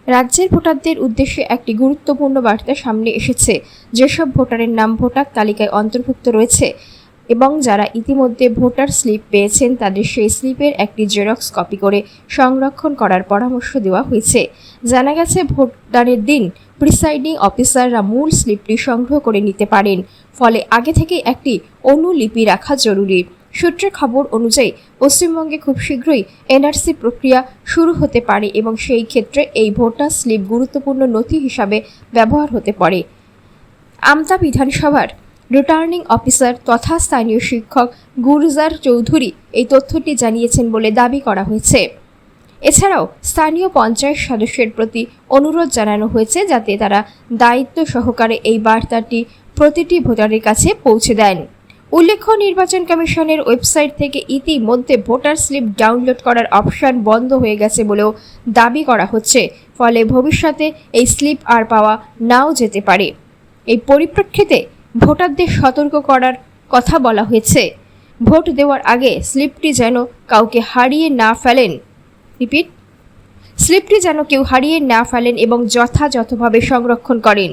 রাজ্যের ভোটারদের উদ্দেশ্যে একটি গুরুত্বপূর্ণ বার্তা সামনে এসেছে। যেসব ভোটারের নাম ভোটার তালিকায় অন্তর্ভুক্ত রয়েছে এবং যারা ইতিমধ্যে ভোটার স্লিপ পেয়েছেন তাদের সেই স্লিপের একটি জেরক্স কপি করে সংরক্ষণ করার পরামর্শ দেওয়া হয়েছে। জানা গেছে ভোটদানের দিন প্রিসাইডিং অফিসাররা মূল স্লিপটি সংগ্রহ করে নিতে পারেন, ফলে আগে থেকে একটি অনুলিপি রাখা জরুরি। সূত্রের খবর অনুযায়ী পশ্চিমবঙ্গে খুব শীঘ্রই এনআরসি প্রক্রিয়া শুরু হতে পারে এবং সেই ক্ষেত্রে এই ভোটার স্লিপ গুরুত্বপূর্ণ নথি হিসাবে ব্যবহার হতে পারে। আমতা বিধানসভার রিটার্নিং অফিসার তথা স্থানীয় শিক্ষক গুরজার চৌধুরী এই তথ্যটি জানিয়েছেন বলে দাবি করা হয়েছে। এছাড়াও স্থানীয় পঞ্চায়েত সদস্যের প্রতি অনুরোধ জানানো হয়েছে যাতে তারা দায়িত্ব সহকারে এই বার্তাটি প্রতিটি ভোটারের কাছে পৌঁছে দেন। উল্লেখ্য, নির্বাচন কমিশনের ওয়েবসাইট থেকে ইতিমধ্যে ভোটার স্লিপ ডাউনলোড করার অপশন বন্ধ হয়ে গেছে বলেও দাবি করা হচ্ছে, ফলে ভবিষ্যতে এই স্লিপ আর পাওয়া নাও যেতে পারে। এই পরিপ্রেক্ষিতে ভোটারদের সতর্ক করার কথা বলা হয়েছে। ভোট দেওয়ার আগে স্লিপটি যেন কাউকে হারিয়ে না ফেলেন। স্লিপটি যেন কেউ হারিয়ে না ফেলেন এবং যথাযথভাবে সংরক্ষণ করেন।